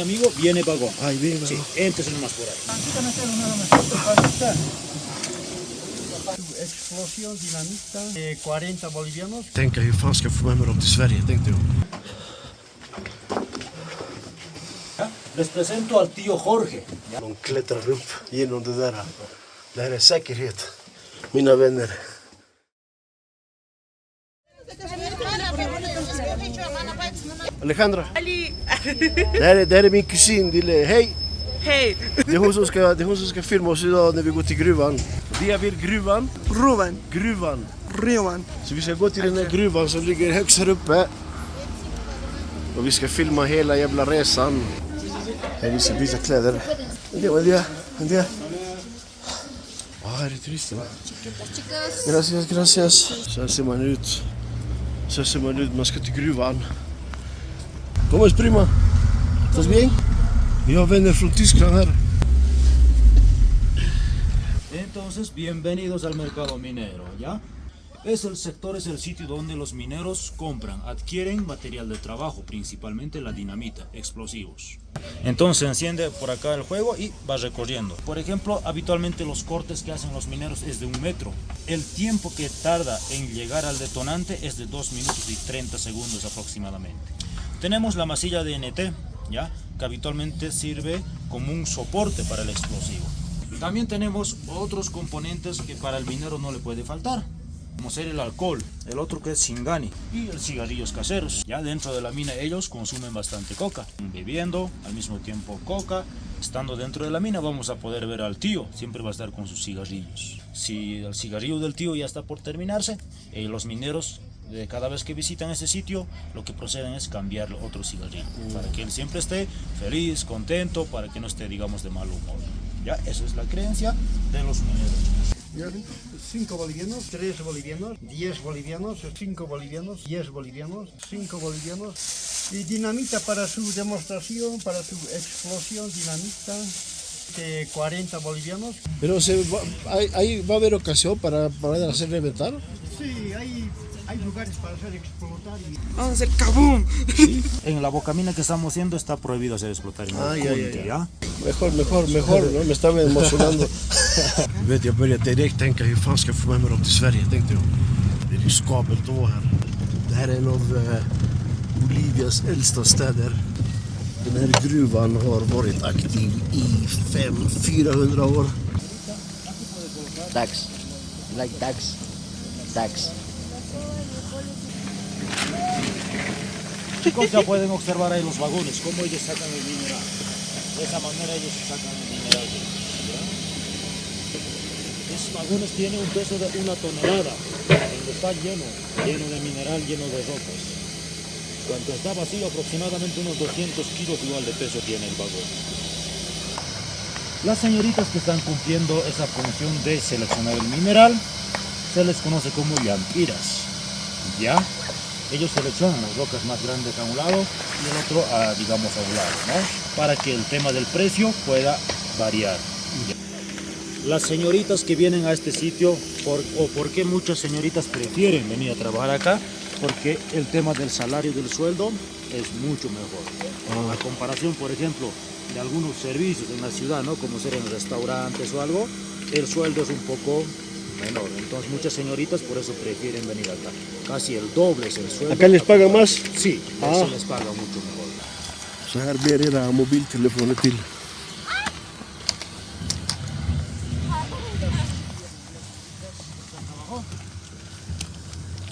Amigo, viene vagón. Ahí viene. Sí, entonces nomás por ahí. Explosión dinamita, 40 bolivianos. Tänka hur fan ska jag få med mig dem till Sverige, tänkte jag. Les presento al tío Jorge. De klättrar upp genom det där. Det här är säkerhet, mina vänner. Alejandra, det här är min kusin Dille. Hej! Hej! Det är hon som ska filma oss idag när vi går till gruvan. Det är gruvan. Gruvan. Så vi ska gå till den här gruvan som ligger högst här uppe. Och vi ska filma hela jävla resan. Här vi ska byta kläder. En del. Här är turisterna. Gracias. Så här ser man ut. Man ska till gruvan. ¿Cómo es, prima? ¿Estás bien? Vi har vänner från Tyskland här. Entonces, bienvenidos al mercado minero, ¿ya? El sector es el sitio donde los mineros compran, adquieren material de trabajo, principalmente la dinamita, explosivos. Entonces enciende por acá el juego y va recorriendo. Por ejemplo, habitualmente los cortes que hacen los mineros es de 1 metro. El tiempo que tarda en llegar al detonante es de 2 minutos y 30 segundos aproximadamente. Tenemos la masilla de NT, ¿ya? Que habitualmente sirve como un soporte para el explosivo. También tenemos otros componentes que para el minero no le puede faltar, como ser el alcohol, el otro que es Singani y el cigarrillos caseros. Ya dentro de la mina ellos consumen bastante coca, bebiendo al mismo tiempo coca. Estando dentro de la mina vamos a poder ver al tío, siempre va a estar con sus cigarrillos. Si el cigarrillo del tío ya está por terminarse, los mineros cada vez que visitan ese sitio, lo que proceden es cambiarle otro cigarrillo, para que él siempre esté feliz, contento, para que no esté, digamos, de mal humor. Ya, esa es la creencia de los mineros. 5 bolivianos, 3 bolivianos, 10 bolivianos, 5 bolivianos, 10 bolivianos, 5 bolivianos. Y dinamita para su demostración, para su explosión, dinamita. 40 bolivianos. Pero ahí va a haber ocasión para hacer reventar. Sí, hay lugares para hacer explotar. Vamos a hacer kaboom. Sí. En la bocamina que estamos haciendo está prohibido hacer explotar en el Kunti, ¿ya? Mejor, ¿no? Me estaba emocionando. Vet, jag började direkt tänka hur fan ska jag få med mig dem till Sverige, tänkte jag. Det är riskabelt att vara här. Det här är en av Bolivias äldsta städer. Den här gruvan har varit aktiv i 400 år. Tax. Like tax. Chicos, ya pueden observar ahí los vagones, cómo ellos sacan el mineral. De esa manera ellos sacan el mineral. Esos vagones tienen un peso de 1 tonelada. Cuando está lleno de mineral, lleno de rocas. Cuando está vacío, aproximadamente unos 200 kilos igual de peso tiene el vagón. Las señoritas que están cumpliendo esa función de seleccionar el mineral se les conoce como llampiras. ¿Ya? Ellos seleccionan las rocas más grandes a un lado y el otro, digamos, a un lado, ¿no? Para que el tema del precio pueda variar. Las señoritas que vienen a este sitio, ¿por qué muchas señoritas prefieren venir a trabajar acá? Porque el tema del salario del sueldo es mucho mejor. A comparación, por ejemplo, de algunos servicios en la ciudad, ¿no? Como ser en restaurantes o algo, el sueldo es un poco menor. Entonces muchas señoritas por eso prefieren venir acá. Casi el doble es el sueldo. ¿Acá les pagan más? Sí, se les paga mucho mejor. Så här ber era mobiltelefoner till.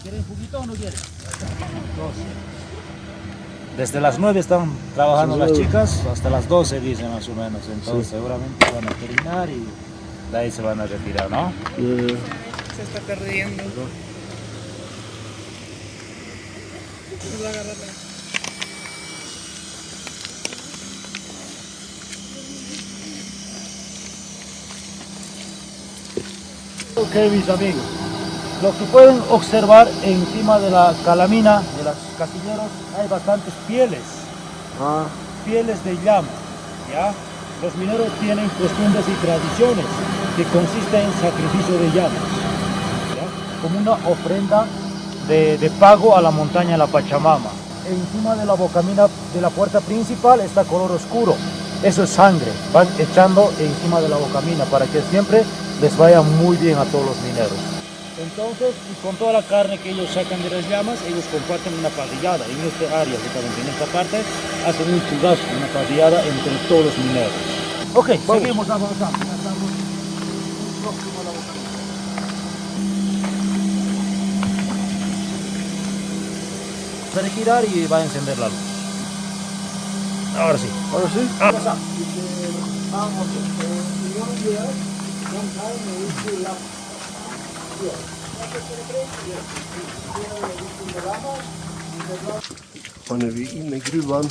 ¿Quieren juguito o no quieren? Desde las 9 están trabajando las chicas, hasta las 12 dicen más o menos. Entonces seguramente van a terminar y de ahí se van a retirar, ¿no? Se está perdiendo. Ok, mis amigos, lo que pueden observar encima de la calamina, de los casilleros, hay bastantes pieles, pieles de llama, ¿ya? Los mineros tienen costumbres y tradiciones que consisten en sacrificio de llamas, ¿ya? Como una ofrenda de pago a la montaña, la Pachamama. encima de la bocamina de la puerta principal está color oscuro. Eso es sangre. Van echando encima de la bocamina para que siempre les vaya muy bien a todos los mineros. Entonces, y con toda la carne que ellos sacan de las llamas, ellos comparten una parrillada. En este área, justamente en esta parte, hacen un chugazo, una parrillada entre todos los mineros. Ok, seguimos avanzando. Ya estamos próximo a la bocamina. Va a girar y va a encender la luz. Ahora sí. Ahora sí. Dan är vi inne i gruvan.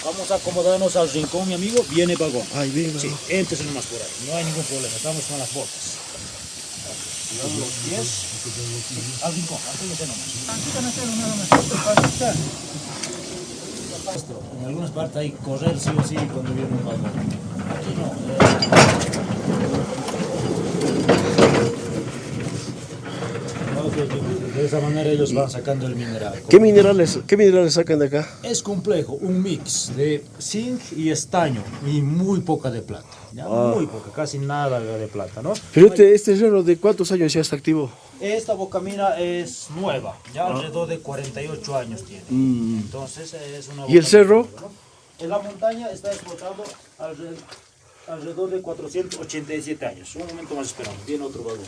Vamos a acomodarnos al rincón, mi amigo. Viene vagón. Ahí viene. Sí, éntrese nomás por ahí. No hay ningún problema. Estamos con las botas. Cuidado los pies. Al rincón. Acérquese nomás. En algunas partes hay que correr sí o sí cuando viene un vagón. Aquí no. De esa manera ellos van sacando el mineral. ¿Qué minerales sacan de acá? Es complejo, un mix de zinc y estaño y muy poca de plata. ¿Ya? Muy poca, casi nada de plata, ¿no? Pero este reloj de cuántos años ya está activo. Esta bocamina es nueva, ya alrededor de 48 años tiene. Entonces es una ¿Y el cerro? nueva, ¿no? En la montaña está explotando alrededor de 487 años. Un momento más esperamos, viene otro vagón.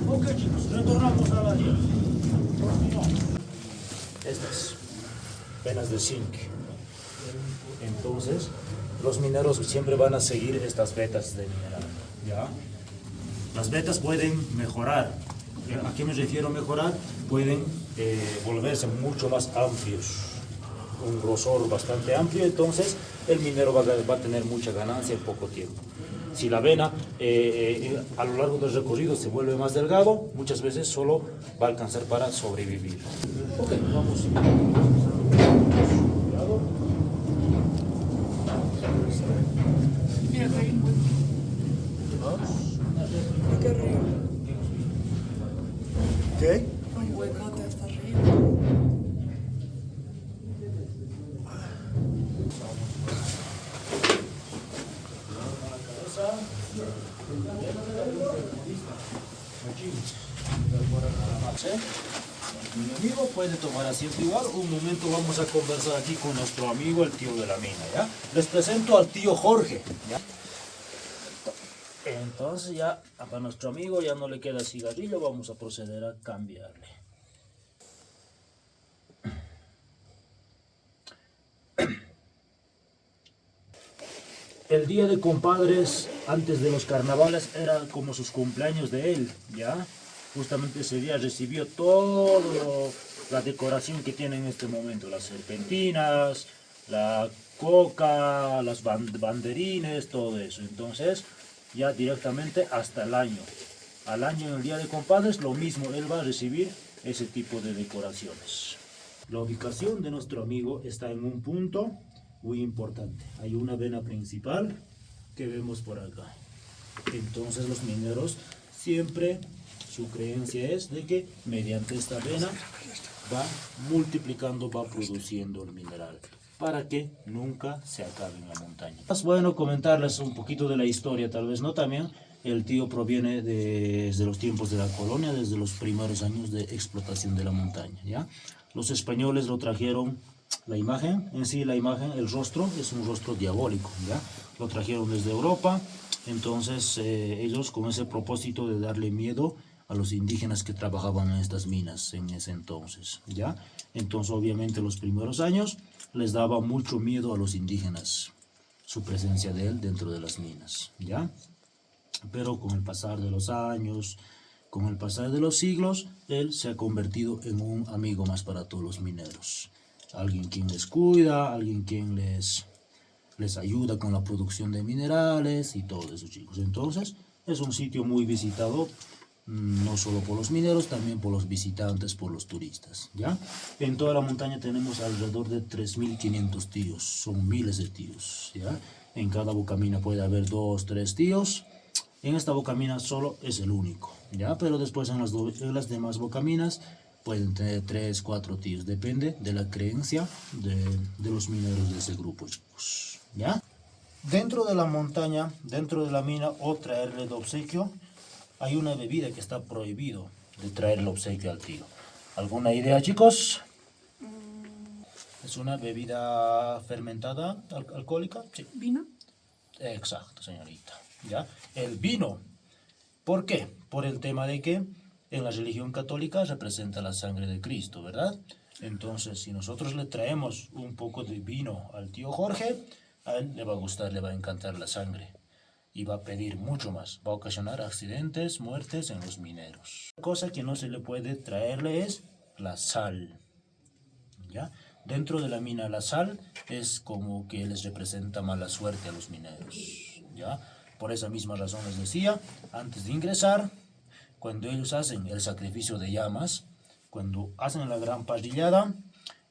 Ok chicos, retornamos a la área. Estas venas de zinc. Entonces, los mineros siempre van a seguir estas vetas de mineral. ¿Ya? Las vetas pueden mejorar. ¿A qué me refiero mejorar? Pueden volverse mucho más amplios. Un grosor bastante amplio, entonces el minero va a tener mucha ganancia en poco tiempo. Si la vena a lo largo del recorrido se vuelve más delgado, muchas veces solo va a alcanzar para sobrevivir. Ok, vamos. ¿Qué? Un huecote hasta arriba. Mi amigo puede tomar asiento igual. Un momento vamos a conversar aquí con nuestro amigo, el tío de la mina, ¿ya? Les presento al tío Jorge, ¿ya? Entonces ya a nuestro amigo ya no le queda cigarrillo, vamos a proceder a cambiarle. El día de compadres, antes de los carnavales, era como sus cumpleaños de él, ¿ya? Justamente ese día recibió toda la decoración que tiene en este momento, las serpentinas, la coca, las banderines, todo eso. Entonces, ya directamente hasta el año. Al año, en el día de compadres, lo mismo, él va a recibir ese tipo de decoraciones. La ubicación de nuestro amigo está en un punto muy importante. Hay una vena principal que vemos por acá. Entonces los mineros siempre, su creencia es de que mediante esta vena va multiplicando, va produciendo el mineral, para que nunca se acabe en la montaña. Es bueno comentarles un poquito de la historia, tal vez no también. El tío proviene desde los tiempos de la colonia, desde los primeros años de explotación de la montaña, ¿ya? Los españoles lo trajeron, la imagen, en sí la imagen, el rostro, es un rostro diabólico, ¿ya? Lo trajeron desde Europa, entonces ellos con ese propósito de darle miedo a los indígenas que trabajaban en estas minas en ese entonces, ¿ya? Entonces obviamente los primeros años les daba mucho miedo a los indígenas, su presencia de él dentro de las minas, ¿ya? Pero con el pasar de los años, con el pasar de los siglos, él se ha convertido en un amigo más para todos los mineros. Alguien quien les cuida, alguien quien les les ayuda con la producción de minerales y todo eso, chicos. Entonces, es un sitio muy visitado, no solo por los mineros, también por los visitantes, por los turistas, ¿ya? En toda la montaña tenemos alrededor de 3.500 tíos, son miles de tíos, ¿ya? En cada bocamina puede haber 2, 3 tíos. En esta bocamina solo es el único, ¿ya? Pero después en las demás bocaminas pueden tener 3, 4 tíos, depende de la creencia de los mineros de ese grupo, chicos, ¿ya? Dentro de la montaña, dentro de la mina, o traerle de obsequio, hay una bebida que está prohibido de traerle obsequio al tío. ¿Alguna idea, chicos? Es una bebida fermentada, alcohólica. Sí. ¿Vino? Exacto, señorita. ¿Ya? El vino. ¿Por qué? Por el tema de que en la religión católica representa la sangre de Cristo, ¿verdad? Entonces, si nosotros le traemos un poco de vino al tío Jorge, a él le va a gustar, le va a encantar la sangre. Y va a pedir mucho más. Va a ocasionar accidentes, muertes en los mineros. La cosa que no se le puede traerle es la sal. ¿Ya? Dentro de la mina la sal es como que les representa mala suerte a los mineros. ¿Ya? Por esa misma razón les decía, antes de ingresar, cuando ellos hacen el sacrificio de llamas, cuando hacen la gran parrillada,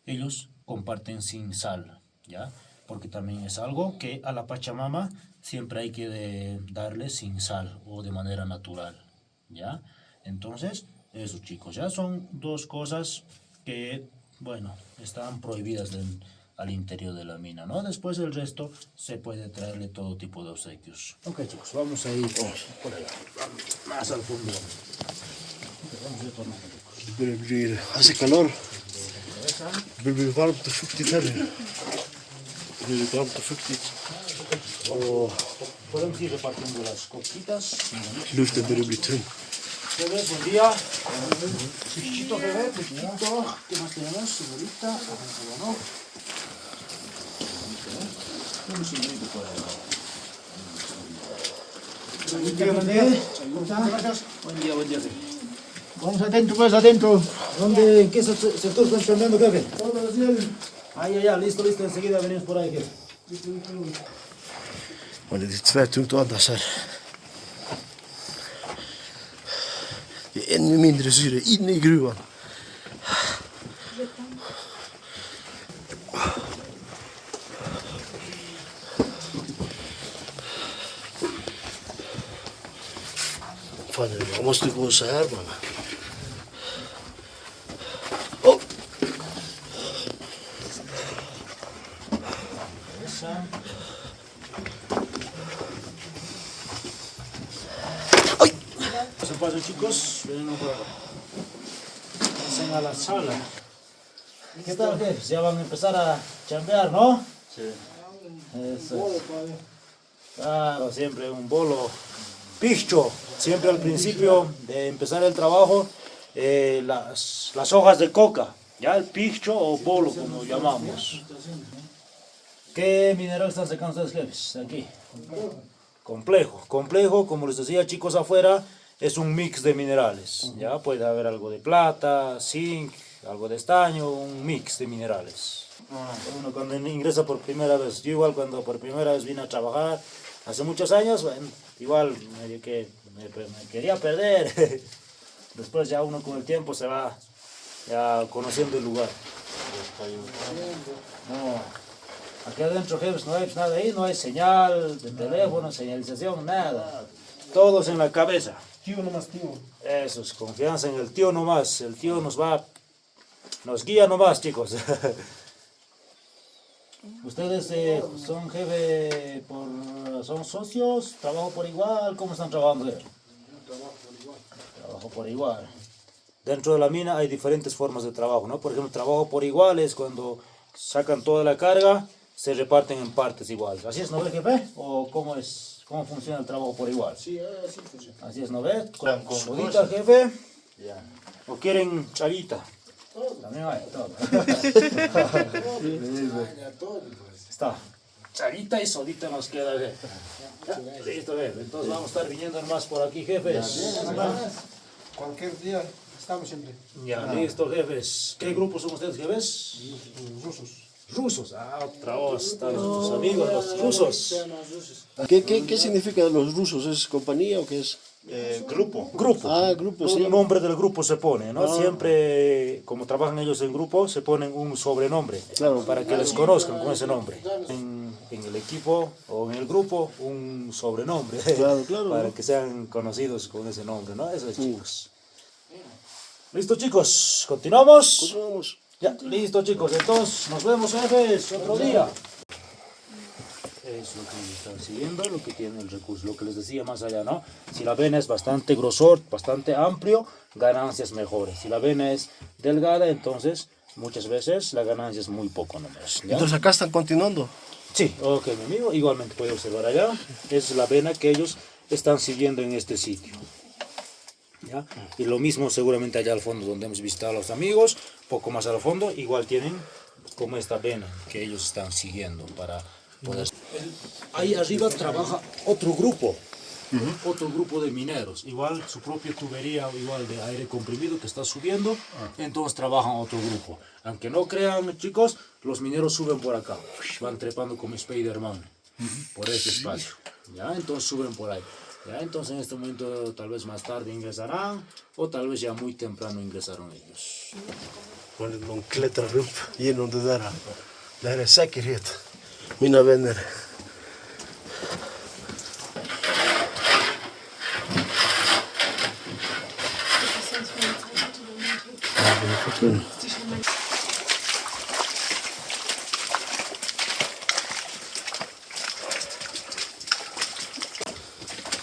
ellos comparten sin sal, ¿ya? Porque también es algo que a la Pachamama siempre hay que darle sin sal o de manera natural, ¿ya? Entonces, eso, chicos, ya son dos cosas que, bueno, están prohibidas al interior de la mina, ¿no? Después el resto se puede traerle todo tipo de obsequios. Ok, chicos, vamos a ir por allá, más al fondo. Vamos a ir por nada, chicos. Hace calor. Blir varmt och fuktigt här nu. Blir varmt och fuktigt. Och Podemos ir repartiendo las coquitas. luften börjar bli tung. Bebé, buen día. Pichito, bebé, pichito. ¿Qué más tenemos? Señorita. Bueno. Un señorito por ahí. Buen día, buen día. Vamos atento, pues, atento. ¿Dónde, en qué sector están chambeando, jefe? Todos los días. Ya, listo, enseguida venimos por ahí, jefe. Och det är tvärtungt att andas här. Det är ännu mindre syre inne i gruvan. Fan, jag måste gå så här bara. Oh. Se pasen, chicos, ven por acá. Pasen a la sala. ¿Qué tal, jefe? Ya van a empezar a chambear, ¿no? Sí. Eso. Claro, siempre un bolo. Picho, siempre al principio de empezar el trabajo, las hojas de coca, ya el picho o bolo, como llamamos. ¿Qué mineral están sacando ustedes, jefes? Aquí. Complejo, como les decía, chicos, afuera es un mix de minerales. Ya puede haber algo de plata, zinc, algo de estaño, un mix de minerales. Uno cuando ingresa por primera vez, yo igual cuando por primera vez vine a trabajar, hace muchos años, bueno, igual medio que me quería perder. Después ya uno con el tiempo se va ya conociendo el lugar. No, aquí adentro, jefes, no hay nada ahí, no hay señal de teléfono, señalización, nada. Todos en la cabeza. Tío nomás, tío. Eso es confianza en el tío nomás. El tío nos guía nomás, chicos. ¿Ustedes son jefe son socios? ¿Trabajo por igual? ¿Cómo están trabajando? Trabajo por igual. Dentro de la mina hay diferentes formas de trabajo, ¿no? Por ejemplo, trabajo por igual es cuando sacan toda la carga, se reparten en partes iguales. ¿Así es, no ve, jefe? ¿O cómo es? ¿Cómo funciona el trabajo por igual? Sí, así funciona. Así es, ¿no ve? ¿Con sodita, jefe? ¿O quieren chavita? También hay, todo. Está. Chavita y sodita nos queda, jefe. Listo, jefe. Entonces vamos a estar viniendo más por aquí, jefes. Cualquier día estamos siempre. Ya, listo, jefes. ¿Qué grupo son ustedes, jefes? Rusos. Rusos, otra vez, están nuestros amigos, los rusos. ¿Qué significa los rusos? ¿Es compañía o qué es? Grupo. Grupo, sí. El nombre del grupo se pone, ¿no? Siempre, como trabajan ellos en grupo, se ponen un sobrenombre Claro. para que les conozcan con ese nombre. En el equipo o en el grupo, un sobrenombre Claro. para que sean conocidos con ese nombre, ¿no? Eso es, chicos. Listo, chicos, continuamos. Continuamos. Ya, listo, chicos, entonces nos vemos, jefes, otro día. Es lo que están siguiendo, lo que tiene el recurso, lo que les decía más allá, ¿no? Si la vena es bastante grosor, bastante amplio, ganancias mejores. Si la vena es delgada, entonces muchas veces la ganancia es muy poco nomás. ¿Ya? Entonces acá están continuando. Sí, ok, mi amigo, igualmente puede observar allá. Es la vena que ellos están siguiendo en este sitio. ¿Ya? Y lo mismo seguramente allá al fondo donde hemos visitado a los amigos, poco más al fondo, igual tienen como esta vena que ellos están siguiendo para poder... Ahí arriba trabaja otro grupo de mineros, igual su propia tubería, igual de aire comprimido que está subiendo, entonces trabajan otro grupo. Aunque no crean, chicos, los mineros suben por acá, van trepando como Spider-Man por ese espacio, ¿ya? Entonces suben por ahí. ¿Ya? Entonces en este momento tal vez más tarde ingresarán o tal vez ya muy temprano ingresaron ellos. De klättrar upp genom det där. Det här är säkerhet, mina vänner.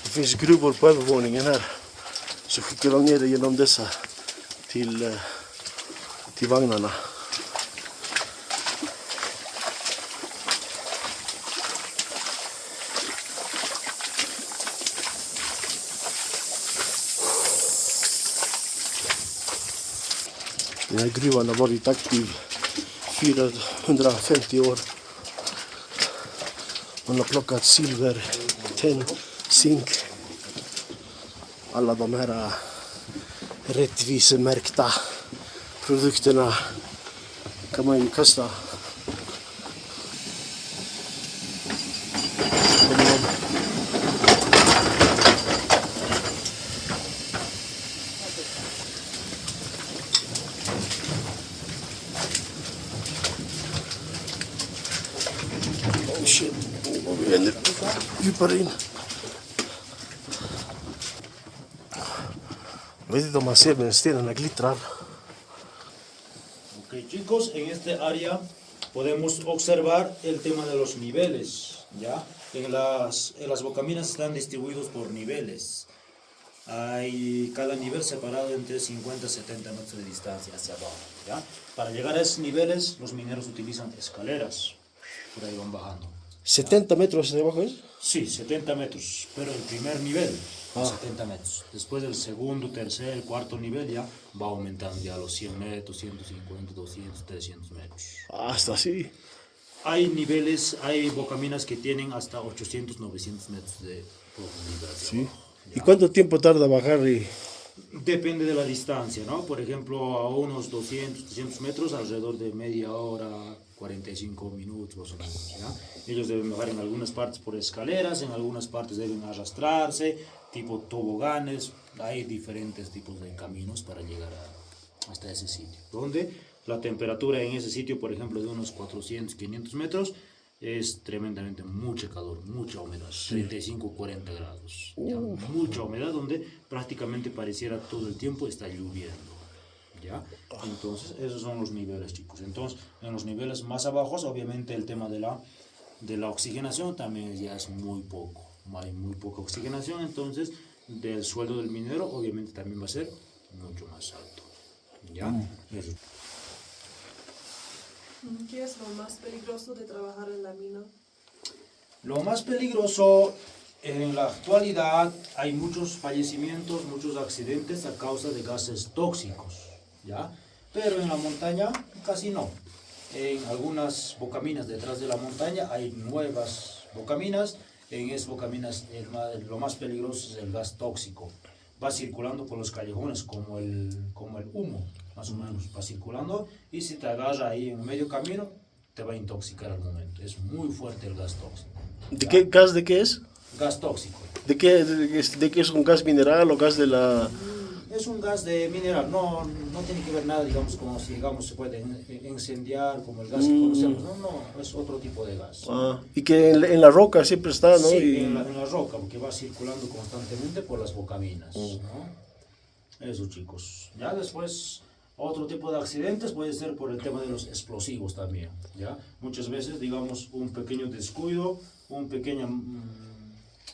Det finns gruvor på övervåningen här. Så skickar de ner det genom dessa till vagnarna. Den här gruvan har varit aktiv 450 år. Man har plockat silver, tenn, zink. Alla de här rättvisemärkta produkterna kan man ju kasta. Oh shit, nu går vi ännu djupare in. Jag vet inte om man ser men stenarna glittrar. Ok, chicos, en este área podemos observar el tema de los niveles, ¿ya? En las bocaminas están distribuidos por niveles. Hay cada nivel separado entre 50 y 70 metros de distancia hacia abajo, ¿ya? Para llegar a esos niveles, los mineros utilizan escaleras, por ahí van bajando. ¿70 metros hacia abajo es? Sí, 70 metros, pero el primer nivel, 70 metros. Después del segundo, tercer, cuarto nivel ya va aumentando ya a los 100 metros, 150, 200, 300 metros. Hasta así. Hay niveles, hay bocaminas que tienen hasta 800, 900 metros de profundidad. Sí. ¿Y cuánto tiempo tarda bajar? Depende de la distancia, ¿no? Por ejemplo, a unos 200, 300 metros, alrededor de media hora, 45 minutos más o menos, ¿ya? Ellos deben bajar en algunas partes por escaleras, en algunas partes deben arrastrarse, tipo toboganes. Hay diferentes tipos de caminos para llegar hasta ese sitio, donde la temperatura en ese sitio, por ejemplo, de unos 400, 500 metros, es tremendamente mucha calor, mucha humedad, 35, 40 grados, ¿ya? Mucha humedad donde prácticamente pareciera todo el tiempo está lloviendo, ¿ya? Entonces esos son los niveles, chicos. Entonces en los niveles más abajos obviamente el tema de la oxigenación también ya es muy poco, hay muy poca oxigenación, entonces del sueldo del minero obviamente también va a ser mucho más alto, ¿ya? Eso. ¿Qué es lo más peligroso de trabajar en la mina? Lo más peligroso en la actualidad, hay muchos fallecimientos, muchos accidentes a causa de gases tóxicos, ¿ya? Pero en la montaña casi no. En algunas bocaminas detrás de la montaña hay nuevas bocaminas. En esas bocaminas lo más peligroso es el gas tóxico. Va circulando por los callejones como el humo, más o menos, va circulando, y si te agarra ahí en medio camino, te va a intoxicar al momento. Es muy fuerte el gas tóxico. ¿De qué gas de qué es? Gas tóxico. ¿De qué es un gas mineral o gas de la...? Es un gas de mineral, no tiene que ver nada, digamos, como si digamos, se puede incendiar, como el gas que conocemos. No, es otro tipo de gas. Ah, y que en la roca siempre está, ¿no? Sí, Y... en la roca, porque va circulando constantemente por las bocaminas, ¿no? Eso, chicos. Ya después, otro tipo de accidentes puede ser por el tema de los explosivos también, ¿ya? Muchas veces, digamos, un pequeño descuido, una pequeña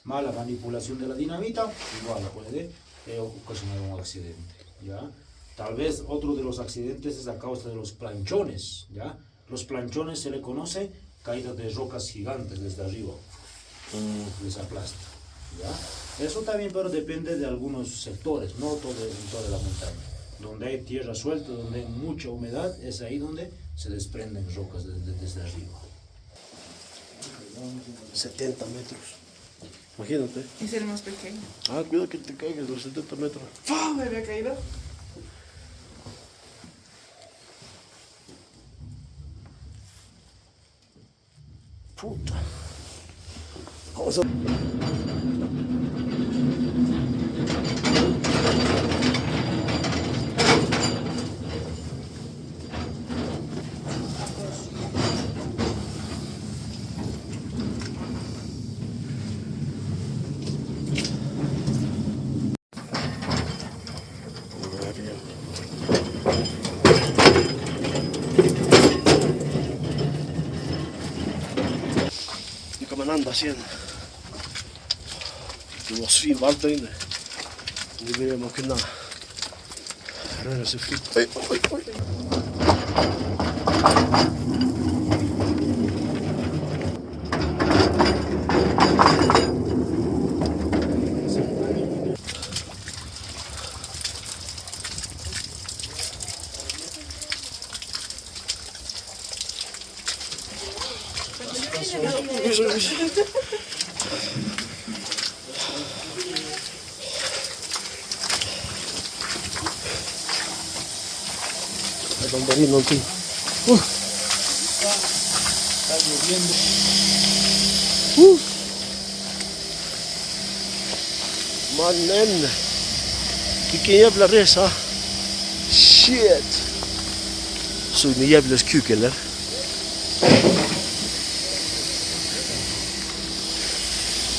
mala manipulación de la dinamita, igual puede ocasionar un accidente, ¿ya? Tal vez otro de los accidentes es a causa de los planchones, ¿ya? Los planchones se le conoce caídas de rocas gigantes desde arriba, les aplasta, ¿ya? Eso también, pero depende de algunos sectores, no todo en toda la montaña. Donde hay tierra suelta, donde hay mucha humedad, es ahí donde se desprenden rocas desde arriba. 70 metros. Imagínate. Es el más pequeño. Ah, cuidado que te caigas los 70 metros. ¡Pum! Me había caído. Puta. Vamos a... Anda haciendo. Det var svinvarmt där inne. Nu börjar man kunna röra sig fritt. Oj, oj, oj. Donde vi någonting. Está lloviendo. Mannen. Vilken jävla resa. Shit. Såg ni djävulens kuk eller?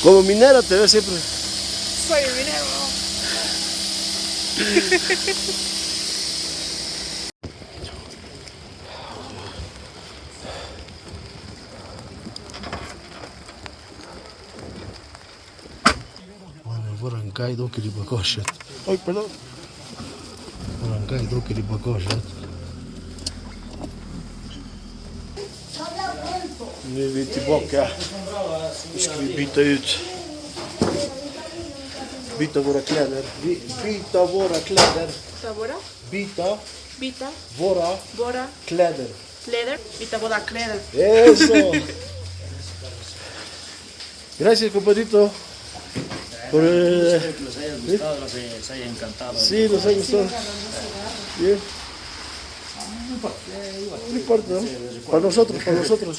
Como minera te ves siempre. Soy el minero. Våran guide åker i bagaget. Oj, pardon. Våran guide åker i bagaget. Nu är vi tillbaka. Nu ska vi byta våra kläder. Byta våra kläder. ¿Sabora? Byta Vita. våra Bora. kläder. Leder. Vita boda kläder. Eso. Gracias, compadrito. Por, Espero que les haya gustado, les haya encantado. sí, nos ha gustado. Bien. No importa, ¿no? Para nosotros. Para nosotros.